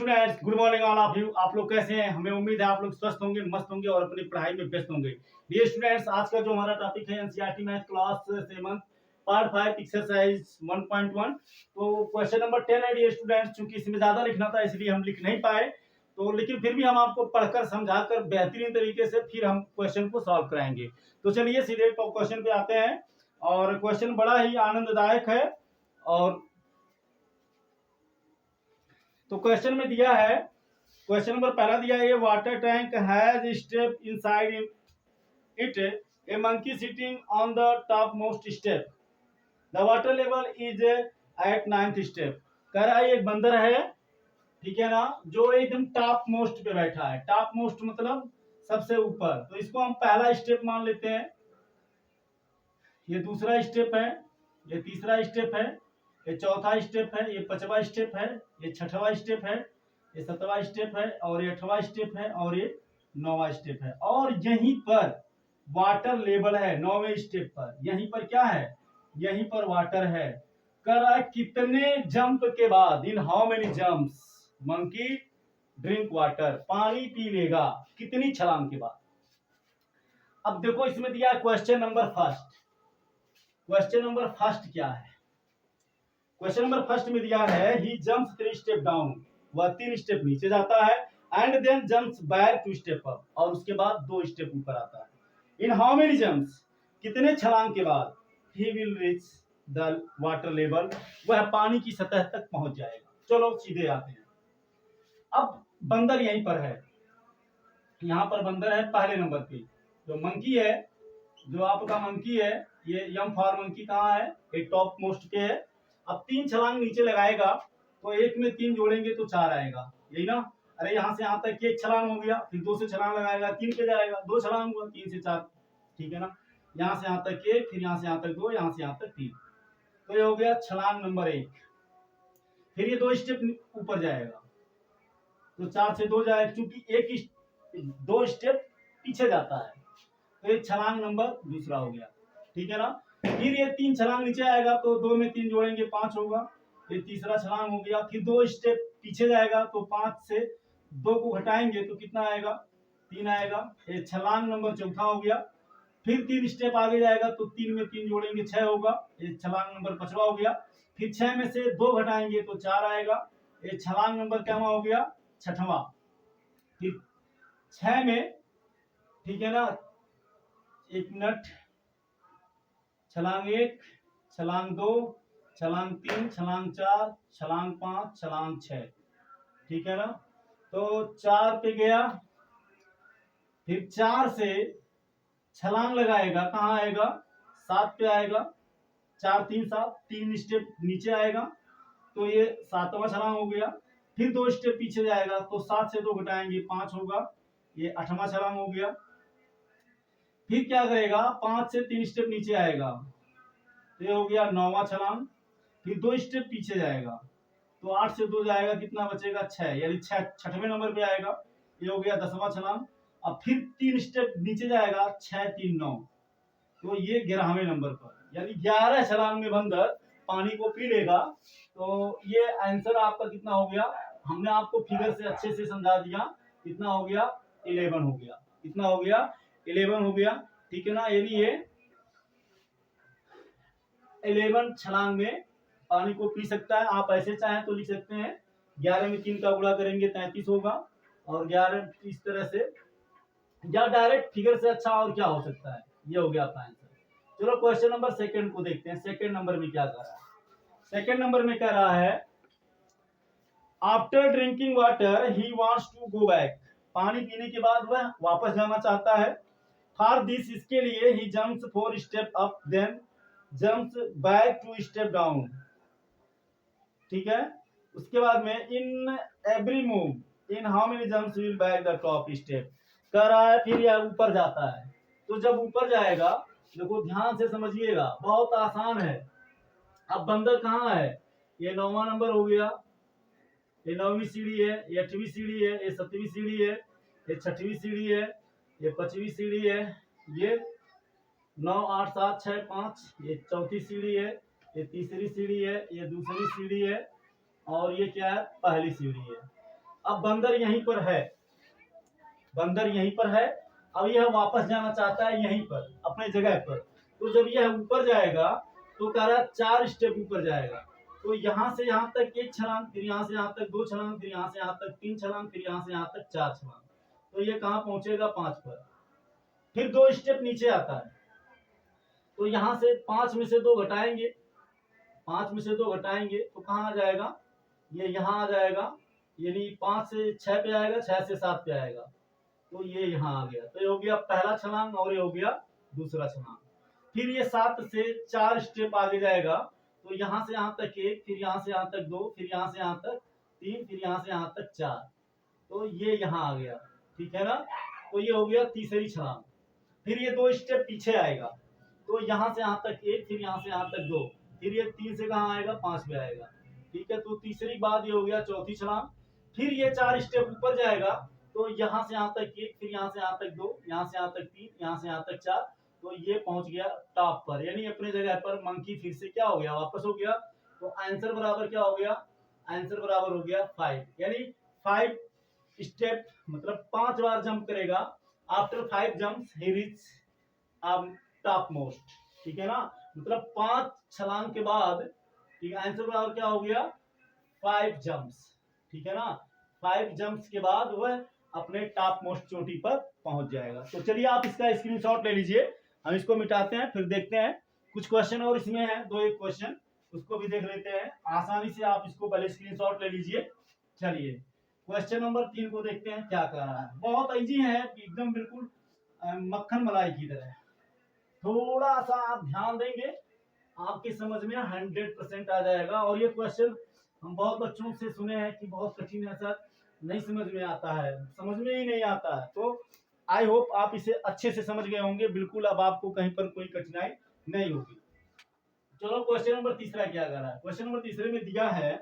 Students, good morning all of you. आप लोग कैसे हैं? हमें उम्मीद है आप लोग स्वस्थ होंगे, मस्त होंगे और अपनी पढ़ाई में व्यस्त होंगे। डियर स्टूडेंट्स, आज का जो हमारा टॉपिक है NCERT math class 7 part 5 exercise 1.1। तो क्वेश्चन नंबर 10 है डियर स्टूडेंट्स। चूंकि इसमें ज्यादा लिखना था इसलिए हम लिख नहीं पाए, तो लेकिन फिर भी हम आपको पढ़कर समझाकर बेहतरीन तरीके से फिर हम क्वेश्चन को सॉल्व कराएंगे। तो चलिए सीधे क्वेश्चन पे आते हैं। और क्वेश्चन बड़ा ही आनंददायक है। और तो क्वेश्चन में दिया है, क्वेश्चन नंबर पहला दिया है, water tank has step inside it, a monkey sitting on the top most step, the water level is at 9th step. कह रहा है एक बंदर है, ठीक है ना, जो एकदम टॉप मोस्ट पे बैठा है। टॉप मोस्ट मतलब सबसे ऊपर। तो इसको हम पहला स्टेप मान लेते हैं, ये दूसरा स्टेप है, ये तीसरा स्टेप है, ये चौथा स्टेप है, ये पांचवा स्टेप है, ये छठवां स्टेप है, ये सातवां स्टेप है, और ये 8वां स्टेप है, और ये 9वां स्टेप है। और यहीं पर वाटर लेवल है 9वें स्टेप पर। यहीं पर क्या है? यहीं पर वाटर है। कर रहा है कितने जंप के बाद, इन how many jumps monkey drink water, पानी पी लेगा कितनी छलांग के बाद। अब देखो इसमें दिया question number first. Question number first क्या है? क्वेश्चन नंबर फर्स्ट में दिया है ही जंप्स 3 स्टेप डाउन, वह 3 स्टेप नीचे जाता है, and then jumps back 2 step up, और उसके बाद 2 स्टेप ऊपर आता है। इन हाउ मेनी जंप्स, कितने छलांग के बाद, he will reach the water level, वह पानी की सतह तक पहुंच जाएगा। चलो सीधे आते हैं। अब बंदर यहीं पर है, यहाँ पर बंदर है पहले नंबर पे। जो मंकी है, जो आपका मंकी है, ये यम फॉर मंकी कहाँ है? एक टॉप मोस्ट पे है। अब 3 छलांग नीचे लगाएगा तो एक में 3 जोड़ेंगे तो 4 आएगा, यही ना। अरे यहाँ से यहाँ तक 1 छलांग हो गया, फिर 2 से छलांग लगाएगा 3 पे जाएगा, 2 छलांग हुआ 3 से 4, ठीक है ना। यहाँ से यहाँ तक 1, फिर यहाँ से यहाँ तक 2, यहाँ से यहाँ तक 3। तो ये हो गया छलांग नंबर 1। फिर ये 2 स्टेप ऊपर जाएगा तो 4 से 2 जाएगा, क्योंकि 2 स्टेप पीछे जाता है। तो ये छलांग नंबर दूसरा हो गया, ठीक है ना। फिर ये 3 छलांग नीचे आएगा तो 2 में 3 जोड़ेंगे 5 होगा, ये तीसरा छलांग हो गया। फिर 2 स्टेप पीछे जाएगा तो 5 से 2 को घटाएंगे तो कितना आएगा? 3 आएगा। ये छलांग नंबर चौथा हो गया। फिर 3 स्टेप आगे जाएगा तो 3 में 3 जोड़ेंगे 6 होगा, ये छलांग नंबर 5वां हो गया। फिर 6 में से 2 घटाएंगे तो 4 आएगा, ये छलांग नंबर क्या हो गया? 6वां। फिर 6 में, ठीक है ना, 1 मिनट, छलांग 1, छलांग 2, छलांग 3, छलांग 4, छलांग 5, छलांग 6, ठीक है ना। तो 4 पे गया, फिर 4 से छलांग लगाएगा, कहाँ आएगा? 7 पे आएगा। 4 3 7, 3 स्टेप नीचे आएगा तो ये 7वां छलांग हो गया। फिर 2 स्टेप पीछे जाएगा तो 7 से 2 घटाएंगे 5 होगा, ये 8वां छलांग हो गया। फिर क्या करेगा? 5 से 3 स्टेप नीचे आएगा तो ये हो गया 9वां छलांग। फिर 2 स्टेप पीछे जाएगा तो 8 से 2 जाएगा, कितना बचेगा? 6, यानी 6वें नंबर पे आएगा, ये हो गया 10वां छलांग। अब फिर 3 स्टेप नीचे जाएगा, 6 3 9, तो ये 11वें नंबर पर, यानी 11 छलांग में बंदर पानी को पी लेगा। तो ये आंसर आपका कितना हो गया? हमने आपको फिगर से अच्छे से समझा दिया। कितना हो गया? 11 हो गया। कितना हो गया? 11 हो गया, ठीक है ना। यानी ये 11 छलांग में पानी को पी सकता है। आप ऐसे चाहें तो लिख सकते हैं 11 में 3 का गुणा करेंगे 33 होगा, और 11 इस तरह से, या डायरेक्ट फिगर से अच्छा और क्या हो सकता है। ये हो गया आपका आंसर। चलो क्वेश्चन नंबर सेकंड को देखते हैं। सेकंड नंबर में क्या कर रहा है? सेकंड नंबर में कह रहा है after drinking water he wants to go back, पानी पीने के बाद वह वापस जाना चाहता है। फॉर दिस, इसके लिए ही jumps 4 step up, then jumps back 2 step down, ठीक है। उसके बाद में in every move in how many jumps will back the top step, कर रहा है। फिर यह ऊपर जाता है, तो जब ऊपर जाएगा, देखो ध्यान से समझिएगा, बहुत आसान है। अब बंदर कहाँ है? ये 9वां नंबर हो गया, ये 9वीं सीढ़ी है, ये 8वीं सीढ़ी है, ये 7वीं सीढ़ी है, ये 6वीं सीढ़ी है, ये 5वीं सीढ़ी है, ये 9 8 7 6 5, ये 4थी सीढ़ी है, ये 3री सीढ़ी है, ये 2री सीढ़ी है, और ये क्या है? पहली सीढ़ी है। अब बंदर यहीं पर है, बंदर यहीं पर है। अब यह वापस जाना चाहता है यहीं पर अपने जगह पर। तो जब यह ऊपर जाएगा तो कह रहा है 4 स्टेप ऊपर जाएगा। तो यहाँ से यहाँ तक 1 छलांग, फिर यहाँ से यहाँ तक 2 छलांग, फिर यहाँ से यहाँ तक 3 छलांग, फिर यहाँ से यहाँ तक 4 छलांग। तो ये कहाँ पहुंचेगा 5 पर। फिर 2 स्टेप नीचे आता है, तो यहाँ से 5 में से 2 घटाएंगे, 5 में से 2 घटाएंगे तो कहाँ आ जाएगा, ये यहाँ आ जाएगा, यानी 5 से 6 पे आएगा, 6 से 7 पे आएगा। तो ये यहाँ आ गया। तो ये हो गया पहला छलांग और ये हो गया दूसरा छलांग। फिर ये 7 से 4 स्टेप आगे जाएगा, तो यहाँ से यहाँ तक 1, फिर यहाँ से यहाँ तक 2, फिर यहाँ से यहाँ तक 3, फिर यहाँ से यहाँ तक 4। तो ये यहाँ आ गया, ठीक है ना। तो ये हो गया तीसरी छलांग। फिर ये 2 स्टेप पीछे आएगा, तो यहाँ से यहाँ तक 1, फिर यहाँ से यहाँ तक 2, फिर ये 3 से कहाँ आएगा 5 पे आएगा, ठीक है। तो तीसरी बात ये हो गया चौथी छलांग। फिर ये 4 स्टेप ऊपर जाएगा, तो यहाँ से यहाँ तक 1, फिर यहाँ से यहाँ तक 2, यहाँ से यहाँ तक 3, यहाँ से यहाँ तक 4। तो ये पहुंच गया टॉप पर, यानी अपने जगह पर मंकी फिर से क्या हो गया, वापस हो गया। तो आंसर बराबर क्या हो गया, आंसर बराबर हो गया 5, यानी 5 स्टेप मतलब 5 बार जंप करेगा। आफ्टर 5 जंप्स ही रीच टॉप मोस्ट, ठीक है ना। मतलब 5 छलांग के बाद, ठीक है, आंसर बराबर क्या हो गया 5 जंप्स, ठीक है ना। 5 जंप्स के बाद वह अपने टॉप मोस्ट चोटी पर पहुंच जाएगा। तो चलिए आप इसका स्क्रीनशॉट ले लीजिए, हम इसको मिटाते हैं, फिर देखते हैं कुछ क्वेश्चन और इसमें है, 2-1 क्वेश्चन उसको भी देख लेते हैं। आसानी से आप इसको पहले स्क्रीनशॉट ले लीजिए। चलिए क्वेश्चन नंबर 3 को देखते हैं क्या कर रहा है। बहुत इजी है, एकदम बिल्कुल मक्खन मलाई की तरह। थोड़ा सा आप ध्यान देंगे आपके समझ में 100% आ जाएगा। और ये क्वेश्चन हम बहुत बच्चों से सुने हैं कि बहुत कठिन है सर, नहीं समझ में आता है, समझ में ही नहीं आता है। तो आई होप आप इसे अच्छे से समझ गए होंगे, बिल्कुल अब आपको कहीं पर कोई कठिनाई नहीं होगी। चलो क्वेश्चन नंबर तीसरा क्या कर रहा है। क्वेश्चन नंबर तीसरे में दिया है,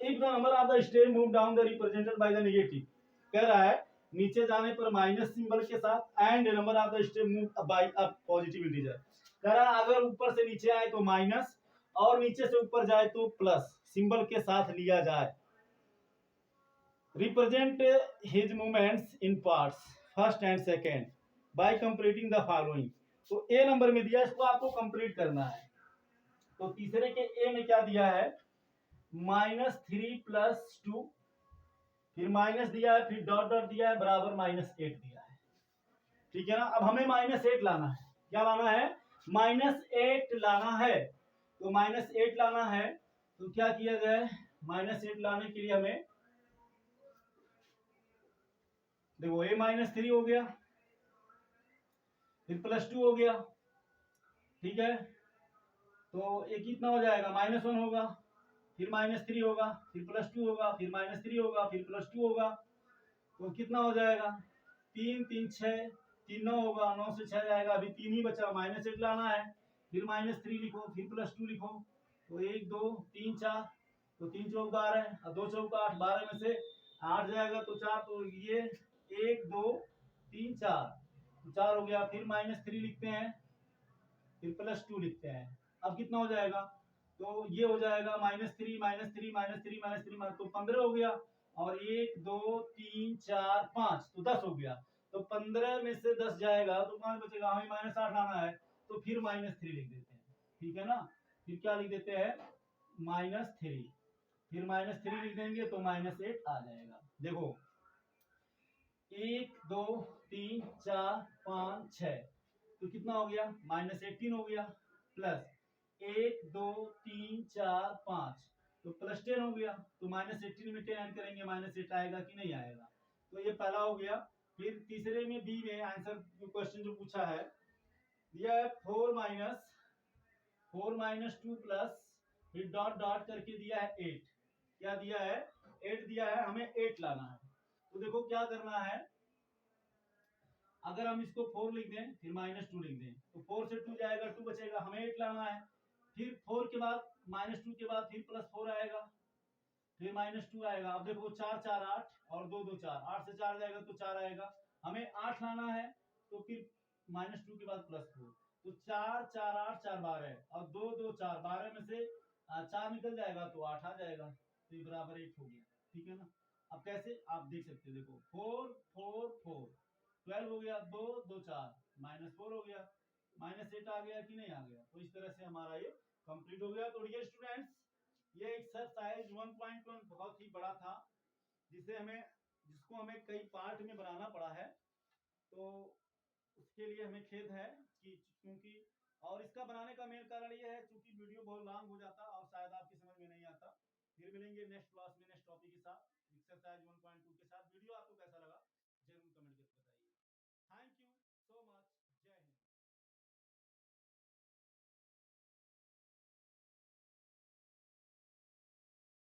if the number of the step move down the represented by the negative, कह रहा है नीचे जाने पर माइनस सिंबल के साथ and number of the step move by a positive integer. कह रहा है अगर ऊपर से नीचे आए तो माइनस और नीचे से ऊपर जाए तो प्लस सिंबल के साथ लिया जाए। Represent his movements in parts first and second by completing the following. तो ए नंबर में दिया, इसको आपको कंप्लीट करना है। तो तीसरे के ए में क्या दिया है, -3 + 2, फिर माइनस दिया है, फिर डॉट डॉट दिया है, बराबर -8 दिया है, ठीक है ना। अब हमें -8 लाना है, क्या लाना है, -8 लाना है। तो -8 लाना है तो क्या किया जाए, -8 लाने के लिए हमें देखो ये -3 हो गया, फिर +2 हो गया, ठीक है। तो ये कितना हो जाएगा, -1 होगा, फिर -3 होगा, फिर +2 होगा, फिर -3 होगा, फिर +2 होगा। तो कितना हो जाएगा, 3 3 6, 3 9 होगा, 9 से 6 जाएगा, अभी 3 ही बचा, -8 लाना है, फिर -3 लिखो, फिर +2 लिखो। तो 1 2 3 4, तो 3 चौक 12 और 2 चौक 8, 12 में से 8 जाएगा तो 4, तो ये 1 2 3 4, तो 4 हो गया। फिर -3 लिखते हैं, फिर +2 लिखते हैं। अब कितना हो जाएगा, तो ये हो जाएगा -3 -3 -3 -3 तो 15 हो गया। और 1 2 3 4 5, तो 10 हो गया। तो 15 में से 10 जाएगा तो 5 बचेगा, हमें -8 लाना है, तो फिर -3 लिख देते हैं, ठीक है ना। फिर क्या लिख देते हैं, -3, फिर -3 लिख देंगे तो -8 आ जाएगा। देखो 1 2 3 4 5 6, तो कितना हो गया, -18 हो गया, प्लस 1 2 3 4 5, तो +10 हो गया। तो -18 में 10 ऐड करेंगे, -8 आएगा कि नहीं आएगा। तो ये पहला हो गया। फिर तीसरे में बी में आंसर क्वेश्चन जो पूछा है, दिया है 4 - 2 प्लस, फिर डॉट डॉट करके दिया है 8, क्या दिया है 8 दिया है, हमें 8 लाना है। तो देखो क्या करना है, अगर हम इसको 4 लिख दें, फिर -2 लिख दें, तो 4 से 2 जाएगा, 2 बचेगा, हमें 8 लाना है। फिर 4 के बाद -2 के बाद फिर +4 आएगा, फिर -2 आएगा। अब देखो 4 4 8 और 2 2 4, 8 से 4 जाएगा तो 4 आएगा, हमें 8 लाना है। तो फिर -2 के बाद +4, तो 4 4 8 4 12 और 2 2 4, 12 में से 4 निकल जाएगा तो 8 आ जाएगा। तो ये बराबर 8 हो गया, ठीक है ना। अब कैसे आप देख सकते हो, देखो 4 4 4 12 हो गया, 2 2 4 -4 हो गया, -8 आ गया कि नहीं आ गया। तो इस तरह से हमारा ये कंप्लीट हो गया। तो डियर स्टूडेंट्स, ये एक्सरसाइज 1.1 बहुत ही बड़ा था, जिसको हमें कई पार्ट में बनाना पड़ा है। तो उसके लिए हमें खेद है कि क्योंकि, और इसका बनाने का मेन कारण ये है क्योंकि वीडियो बहुत लॉन्ग हो जाता और शायद आपकी समझ में नहीं आता। फिर मिलेंगे नेक्स्ट क्लास में नेक्स्ट टॉपिक के साथ, एक्सरसाइज 1.2 के साथ। वीडियो आपको कैसा लगा जरूर कमेंट करके बताइए। Thank you so much.